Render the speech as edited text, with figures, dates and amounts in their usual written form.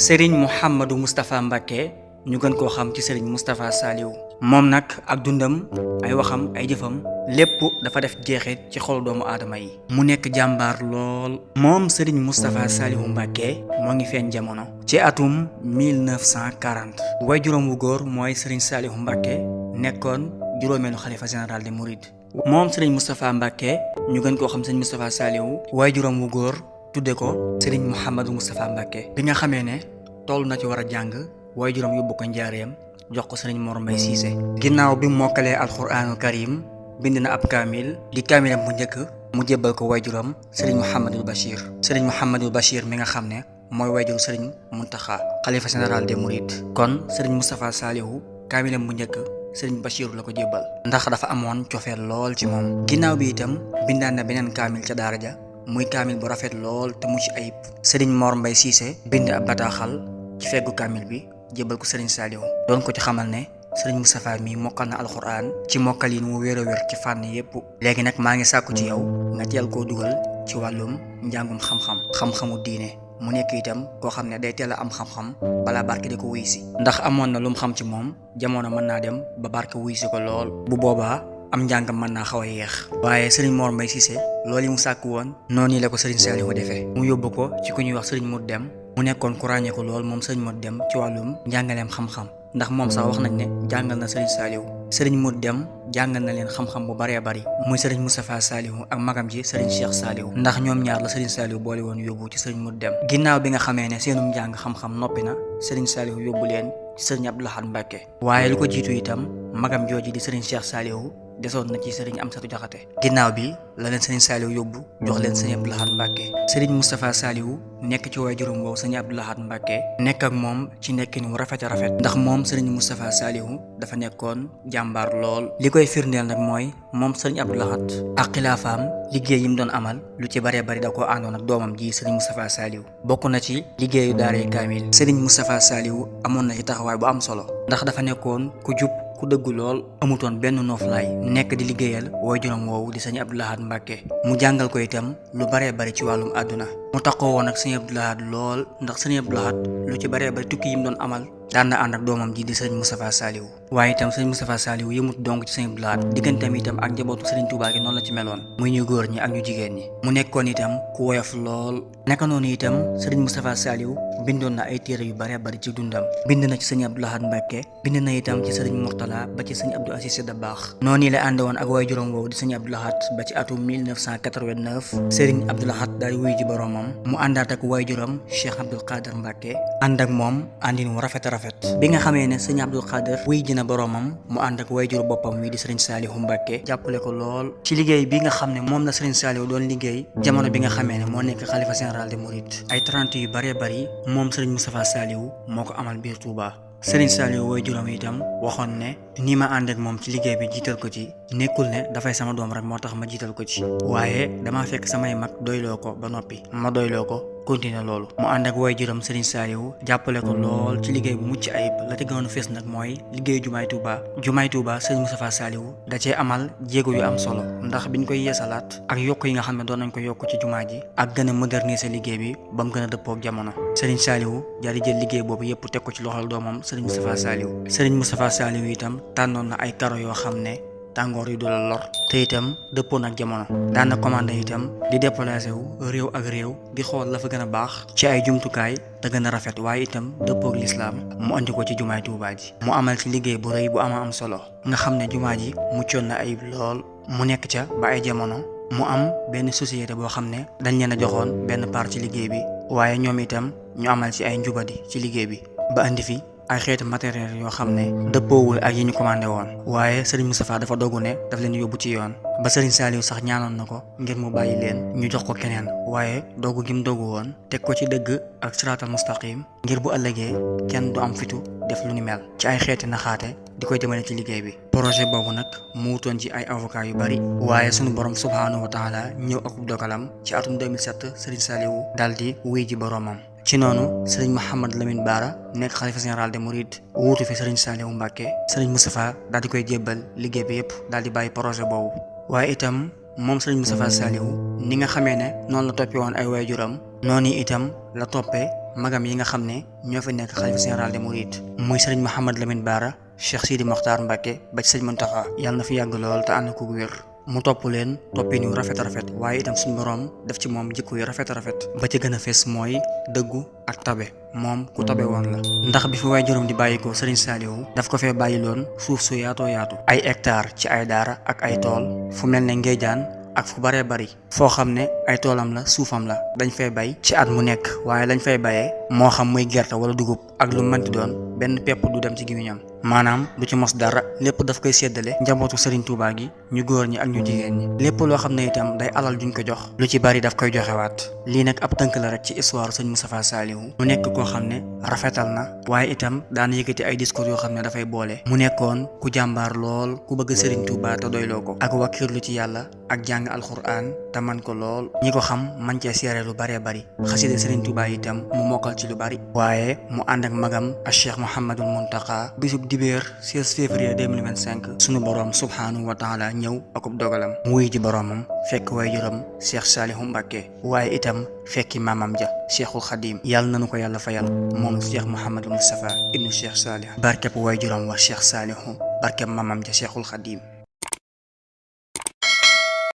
Serigne Mouhamadou Moustapha Mbacké ñu gën koo xam ci Serigne Moustapha Saliou moom nag ak dundam ay waxam ay jëfam lépp dafa def jeexit ci xolu doomu aadama yi mu nekk jàmbaar lool moom Serigne Moustapha Saliou Mbacké moo ngi feeñ jamono ci atum 1940 waajuram wu góor mooy Serigne Saliou Mbacké nekkoon juróomeelu xalifa général des Mourides moom Serigne Moustapha Mbacké ñu gën koo xam Serigne Moustapha Saliou waajuram wu góor tudde ko Serigne Mouhamadou Moustapha Mbacké bi nga xamee ne toll na ci war a jàng waajuram yóbbu ko njaareem jox ko Serigne Mor Mbaye Cissé ginnaaw bi mu mokkalee alxuraanul karim bind na ab kaamil di kaamilam bu njëkk mu jébbal ko waajuram Serigne Mouhamadul Bachir Serigne Mouhamadul Bachir mi nga xam ne mooy waajuru Serigne Mountakha xalifa général des Mourides kon Serigne Moustapha Saliou kaamilam bu njëkk Serigne Bachir la ko jébbal ndax dafa amoon cofeel lool ci moom ginnaaw bi itam bindaan na beneen kaamil ca daara ja muy kaamil bu rafet lool te mucc ayib Serigne Mor Mbaye Cissé bind ab bataaxal ci feggu kaamil bi jébbal ko Serigne Saliou doon ko ci xamal ne Serigne Moustapha mi mokkal na alxuraan ci mokkalin mu wér a wér ci fànn yépp léegi nag maa ngi sàkku ci yow nga teel koo dugal ci wàllum njàngum xam-xamu diine mu nekk itam koo xam ne day teel a am xam-xam balaa barke di ko wuy si ndax amoon na lu mu xam ci moom jamono mën naa dem ba barke wuy si ko lool bu boobaa am njàngam mën naa xaw a yeex waaye Serigne Mor Mbaye Cissé loolu yi mu sàkk woon noonu la ko Serigne Saliou defee mu yóbbu ko ci ku ñuy wax Serigne Modou Deme mu nekkoon ku ràññee ko lool moom Serigne Modou Deme ci wàllum njàngaleem xam-xam ndax moom sax wax nañ ne jàngal na Serigne Saliou Serigne Modou Deme jàngal na leen xam-xam bu bëree bëri muy Serigne Moustapha Saliou ak magam ji Serigne Cheikh Saliou ndax ñoom ñaar la Serigne Saliou boole woon yóbbu ci Serigne Modou Deme ginnaaw bi nga xamee ne seenum njàng xam-xam noppi na Serigne Saliou yóbbu leen ci Serigne Abdou Lahad Mbacké waaye lu ko jiitu itam magam jooji di Serigne Cheikh Saliou desoon na ci Serigne Amsatou Diakhaté ginnaaw bi la leen Serigne Saliou yóbbu jox leen Serigne Abdou Lahad Mbacké Serigne Moustapha Saliou nekk ci waajuram woowu Serigne Abdou Lahad Mbacké nekk ak moom ci nekkin wu rafet a rafet ndax moom Serigne Moustapha Saliou dafa nekkoon jàmbaar lool li koy firndeel nag mooy moom Serigne Abdou Lahad ak xilaafaam liggéey yi mu doon amal lu ci bëree bëri da koo àndoon ak doomam ji Serigne Moustapha Saliou bokk na ci liggéeyu daaray kaamil Serigne Moustapha Saliou amoon na ci taxawaay bu am solo ndax dafa nekkoon ku jub ku dëggu lool amutoon benn nooflaay nekk di liggéeyal waajuram woowu di Serigne Abdou Lahad Mbacké mu jàngal ko itam lu baree bari ci wàllum àdduna mu taxoo woon ak Serigne Abdou Lahad lool ndax Serigne Abdou Lahad lu ci baree bari tukki yi mu doon amal daan na ànd ak doomam ji di Serigne Moustapha Saliou waaye itam Serigne Moustapha Saliou yëmut donc ci Serigne Abdou Lahad digganteem itam ak njabootu Serigne Touba gi noonu la ci meloon muy ñu góor ñi ak ñu jigéen ñi mu nekkoon itam ku woyof lool naka noonu itam Serigne Moustapha Saliou bindoon na ay téere yu bare bari ci dundam bind na ci Serigne Abdou Lahad Mbacké bind na itam ci Serigne Mourtala ba ci Serigne Abdou Aziz Sy Dabakh noonu la ànde woon ak waajuram woowu di Serigne Abdou Lahad ba ci atum 1989 Serigne Abdou Lahad daal wuy ji boromam mu àndaat ak waajuram Cheikh Abdoul Khader Mbacké ànd ak moom àndin wu rafet a rafet bi nga xamee ne Serigne Abdoul Khader wuy ji na boromam mu ànd ak waajur boppam wi di Serigne Saliou Mbacké jàppale ko lool ci liggéey bi nga xam ne moom la Serigne Saliou doon liggéey jamono bi nga xamee ne moo nekk xalifa général des Mourides ay 30 yu bëree bëri moom Serigne Moustapha Saliou moo ko amal biir Touba Serigne Saliou waajuram itam waxoon ne ni ma ànd ak moom ci liggéey bi jiital ko ci nekkul ne dafay sama doom rek moo tax ma jiital ko ci waaye dama fekk samay mag doyloo ko ba noppi ma doyloo ko continuer loolu mu ànd ak waajuram Serigne Saliou jàppale ko lool ci liggéey bu mucc ayib la te gënoon fees nag mooy liggéey jumaay Touba Serigne Moustapha Saliou da cee amal jéego yu am solo ndax biñ koy yeesalaat ak yokk yi nga xam ne doon nañ ko yokk ci jumaa ji ak gën a moderniser liggéey bi ba mu gën a dëppoo ak jamono Serigne Saliou daal di jël liggéey boobu yëpp teg ko ci loxol doomam Serigne Moustapha Saliou Serigne Moustapha Saliou itam tànnoon na ay karo yoo xam ne tàngoor yu du la lor te itam dëppoon ak jamono daan na commandé itam di déplacé wu réew ak réew di xool la fa gën a baax ci ay jumtukaay te gën a rafet waaye itam dëppook lislaam mu andi ko ci jumaay Touba ji mu amal ci liggéey bu rëy bu am solo nga xam ne jumaa ji muccoon na ayib lool mu nekk ca ba ay jamono mu am benn société boo xam ne dañ leen a joxoon benn part ci liggéey bi waaye ñoom itam ñu amal ci ay njubadi ci liggéey bi ba andi fi ay xeetu matériel yoo xam ne dëppoowul ak yi ñu commandé woon waaye Serigne Moustapha dafa dogu ne daf leen yóbbu ci yoon ba Serigne Saliou sax ñaanoon na ko ngir mu bàyyi leen ñu jox ko keneen waaye dogu gi mu dogu woon teg ko ci dëgg ak siraatal mustaqim ngir bu ëllëgee kenn du am fitu def lu ni mel ci ay xeeti naxaate di koy jëmale ci liggéey bi projet boobu nag mu wutoon ci ay avocat yu bari waaye sunu borom subhaanahu wa taala ñëw ak dogalam ci atum 2007 Serigne Saliou daal di wuy ji boromam ci noonu Serigne Mouhamadou Lamine Bara nekk xalifa général des Mourides wuutu fi Serigne Saliou Mbacké Serigne Moustapha daal di koy jébbal liggéey bi yëpp daal di bàyyi projet boobu waaye itam moom Serigne Moustapha Saliou ni nga xamee ne noonu la toppee woon ay waajuram noonu itam la toppee magam yi nga xam ne ñoo fi nekk xalifa général des mourides muy sëriñ Mouhamed Lamine Bara Cheikh Sidi Mokhtar Mbacké ba ci sëriñ Mountakha yàlla na fi yàgg lool te ànd ko wér mu topp leen toppin yu rafet rafet waaye itam suñu borom def ci moom jikko yu rafet rafet ba ci gën a fees mooy dëggu ak tabe moom ku tabe woon la ndax bi fi waay juróom di bàyyi ko Serigne Saliou daf ko fee bàyyi loon suuf su yaatoo yaatu ay hectare ci ay daara ak ay tool fu mel ne Ngéejaan ak fu baree bari foo xam ne ay toolam la suufam la dañ fay bay ci at mu nekk waaye lañ fay bayee moo xam muy gerte wala dugub ak lu mënti doon benn pepp du dem ci gémmiñam maanaam du ci mos dara lépp daf koy séddale njabootu Serigne Touba gi ñu góor ñi ak ñu jigéen ñi lépp loo xam ne itam day alal duñ ko jox lu ci bari daf koy joxewaat lii nag ab tënk la rek ci histoire Serigne Moustapha Saliou mu nekk koo xam ne rafetal na waaye itam daan yëkkati ay discours yoo xam ne dafay boole mu nekkoon ku jàmbaar lool ku bëgg Serigne Touba te doyloo ko ak wakkirlu ci yàlla ak jàng alxuraan te man ko lool ñi ko xam man cee seere lu baree bari xasida Serigne Touba itam mu mokkal ci lu bari waaye mu ànd ak magam ak Cheikh Mouhamadul Mountakha bisub dibéer 16 février 2025 sunu borom subhaanahu wa taala ñëw akub dogalam mu wuy ji boromam fekk waajuram Cheikh Saliou Mbacké waaye itam fekki maamam ja Cheikhul Khadim yàlla nanu ko yàlla fayal moom Cheikh Mouhamadul Moustapha ibnu Cheikh Saliou barkeb waajuram wa Cheikh Saliou barkeb maamam ja Cheikhul Khadim